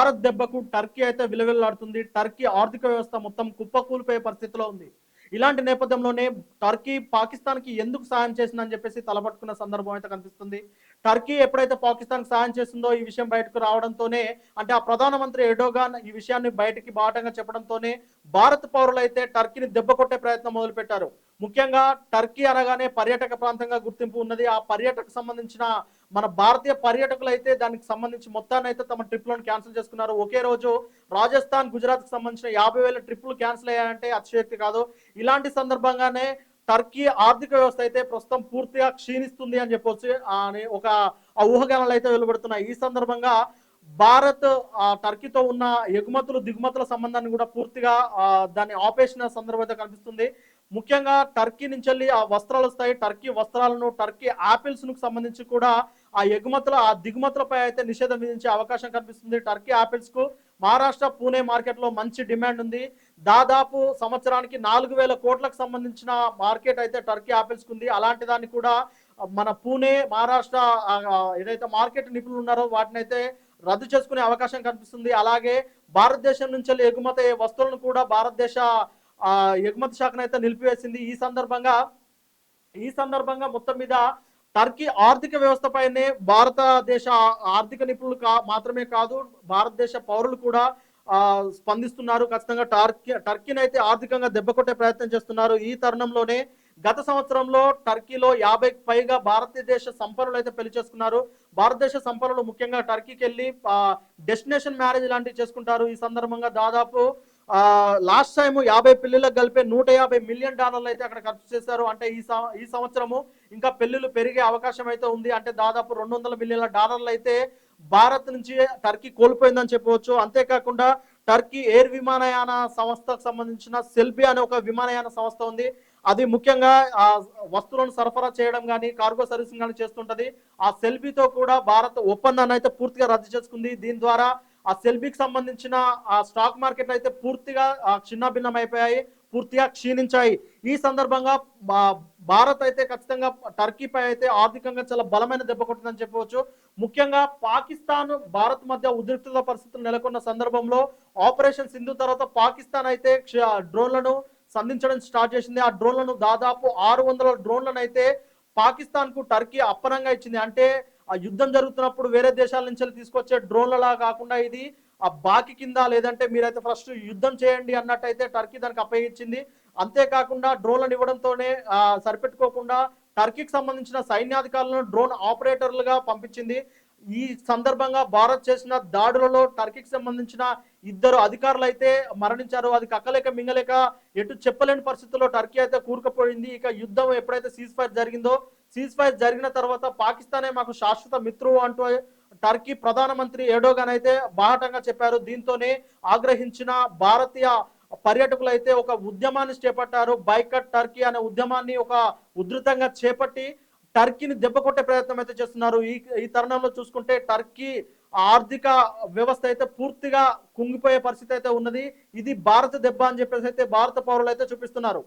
భారత్ దెబ్బకు టర్కీ అయితే విలువెల్లాడుతుంది. టర్కీ ఆర్థిక వ్యవస్థ మొత్తం కుప్పకూలిపోయే పరిస్థితిలో ఉంది. ఇలాంటి నేపథ్యంలోనే టర్కీ పాకిస్తాన్కి ఎందుకు సాయం చేసిందని చెప్పేసి తలపట్టుకున్న సందర్భం అయితే కనిపిస్తుంది. టర్కీ ఎప్పుడైతే పాకిస్తాన్కి సాయం చేస్తుందో ఈ విషయం బయటకు రావడంతోనే, అంటే ఆ ప్రధానమంత్రి ఎర్డోగాన్ ఈ విషయాన్ని బయటికి బాటంగా చెప్పడంతోనే భారత పౌరులైతే టర్కీని దెబ్బ కొట్టే ప్రయత్నం మొదలుపెట్టారు. ముఖ్యంగా టర్కీ అనగానే పర్యాటక ప్రాంతంగా గుర్తింపు ఉన్నది. ఆ పర్యాటకు సంబంధించిన మన భారతీయ పర్యాటకులు అయితే దానికి సంబంధించి మొత్తాన్ని అయితే తమ ట్రిప్లను క్యాన్సిల్ చేసుకున్నారు. ఒకే రోజు రాజస్థాన్, గుజరాత్కి సంబంధించిన 50,000 ట్రిప్పులు క్యాన్సిల్ అయ్యాయంటే అతిశయోక్తి కాదు. ఇలాంటి సందర్భంగానే టర్కీ ఆర్థిక వ్యవస్థ అయితే ప్రస్తుతం పూర్తిగా క్షీణిస్తుంది అని చెప్పొచ్చు అని ఒక ఊహాగానాలు అయితే వెలువడుతున్నాయి. ఈ సందర్భంగా భారత్ టర్కీతో ఉన్న ఎగుమతులు దిగుమతుల సంబంధాన్ని కూడా పూర్తిగా దాన్ని ఆపేసిన సందర్భం అయితే కనిపిస్తుంది. ముఖ్యంగా టర్కీ నుంచి వెళ్ళి ఆ వస్త్రాలు వస్తాయి. టర్కీ వస్త్రాలను, టర్కీ ఆపిల్స్ ను సంబంధించి కూడా ఆ ఎగుమతుల ఆ దిగుమతులపై అయితే నిషేధం విధించే అవకాశం కనిపిస్తుంది. టర్కీ ఆపిల్స్ కు మహారాష్ట్ర పూణే మార్కెట్ లో మంచి డిమాండ్ ఉంది. దాదాపు సంవత్సరానికి 4,000 కోట్లకు సంబంధించిన మార్కెట్ అయితే టర్కీ ఆపిల్స్ కు ఉంది. అలాంటి దాన్ని కూడా మన పూణే, మహారాష్ట్ర ఏదైతే మార్కెట్ నిపుణులు ఉన్నారో వాటిని అయితే రద్దు చేసుకునే అవకాశం కనిపిస్తుంది. అలాగే భారతదేశం నుంచి ఎగుమతి అయ్యే వస్తువులను కూడా భారతదేశ ఎగుమతి శాఖనైతే నిలిపివేసింది. ఈ సందర్భంగా మొత్తం మీద టర్కీ ఆర్థిక వ్యవస్థపైనే భారతదేశ ఆర్థిక నిపుణులు మాత్రమే కాదు, భారతదేశ పౌరులు కూడా స్పందిస్తున్నారు. ఖచ్చితంగా టర్కీని అయితే ఆర్థికంగా దెబ్బకొట్టే ప్రయత్నం చేస్తున్నారు. ఈ తరుణంలోనే గత సంవత్సరంలో టర్కీలో 50కి పైగా భారతదేశ సంపన్నులు అయితే పెళ్లి చేసుకున్నారు. భారతదేశ సంపన్నులు ముఖ్యంగా టర్కీకి వెళ్ళి డెస్టినేషన్ మ్యారేజ్ లాంటివి చేసుకుంటారు. ఈ సందర్భంగా దాదాపు లాస్ట్ టైం 50 పెళ్లిళ్ళకు కలిపే $150 మిలియన్ అయితే అక్కడ ఖర్చు చేశారు. అంటే ఈ సంవత్సరము ఇంకా పెళ్లిళ్ళు పెరిగే అవకాశం అయితే ఉంది. అంటే దాదాపు $200 మిలియన్ల అయితే భారత్ నుంచి టర్కీ కోల్పోయిందని చెప్పవచ్చు. అంతేకాకుండా టర్కీ ఎయిర్ విమానయాన సంస్థకు సంబంధించిన సెల్బీ అనే ఒక విమానయాన సంస్థ ఉంది. అది ముఖ్యంగా వస్తువులను సరఫరా చేయడం కానీ, కార్గో సర్వీసింగ్ కానీ చేస్తుంటది. ఆ సెల్బీతో కూడా భారత్ ఒప్పందాన్ని అయితే పూర్తిగా రద్దు చేసుకుంది. దీని ద్వారా ఆ సెల్బీకి సంబంధించిన ఆ స్టాక్ మార్కెట్ అయితే పూర్తిగా చిన్నభిన్నం అయిపోయాయి, పూర్తిగా క్షీణించాయి. ఈ సందర్భంగా భారత్ అయితే ఖచ్చితంగా టర్కీపై అయితే ఆర్థికంగా చాలా బలమైన దెబ్బ కొట్టిందని చెప్పవచ్చు. ముఖ్యంగా పాకిస్తాన్, భారత్ మధ్య ఉద్రిక్తత పరిస్థితులు నెలకొన్న సందర్భంలో ఆపరేషన్ సింధు తర్వాత పాకిస్తాన్ అయితే డ్రోన్లను సంధించడం స్టార్ట్ చేసింది. ఆ డ్రోన్లను దాదాపు 600 డ్రోన్లను అయితే పాకిస్తాన్ కు టర్కీ అప్పనంగా ఇచ్చింది. అంటే ఆ యుద్ధం జరుగుతున్నప్పుడు వేరే దేశాల నుంచి తీసుకొచ్చే డ్రోన్లలా కాకుండా ఇది ఆ బాకి కింద, లేదంటే మీరైతే ఫస్ట్ యుద్ధం చేయండి అన్నట్టయితే టర్కీ దానికి అప్పగించింది. అంతేకాకుండా డ్రోన్లను ఇవ్వడంతోనే సరిపెట్టుకోకుండా టర్కీకి సంబంధించిన సైన్యాధికారులను డ్రోన్ ఆపరేటర్లుగా పంపించింది. ఈ సందర్భంగా భారత్ చేసిన దాడులలో టర్కీకి సంబంధించిన 2 అధికారులు అయితే మరణించారు. అది కక్కలేక మింగలేక ఎటు చెప్పలేని పరిస్థితుల్లో టర్కీ అయితే కూరుకుపోయింది. ఇక యుద్ధం ఎప్పుడైతే సీజ్ ఫైర్ జరిగిందో, సీజ్ ఫైర్ జరిగిన తర్వాత పాకిస్తానే మాకు శాశ్వత మిత్రువు అంటూ టర్కీ ప్రధానమంత్రి ఎర్డోగాన్ అయితే బాహటంగా చెప్పారు. దీంతోనే ఆగ్రహించిన భారతీయ పర్యాటకులు అయితే ఒక ఉద్యమాన్ని చేపట్టారు. బైకట్ టర్కీ అనే ఉద్యమాన్ని ఒక ఉధృతంగా చేపట్టి టర్కీని దెబ్బ కొట్టే ప్రయత్నం అయితే చేస్తున్నారు. ఈ తరుణంలో చూసుకుంటే టర్కీ ఆర్థిక వ్యవస్థ అయితే పూర్తిగా కుంగిపోయే పరిస్థితి అయితే ఉన్నది. ఇది భారత దెబ్బ అని చెప్పేసి అయితే భారత పౌరులు అయితే చూపిస్తున్నారు.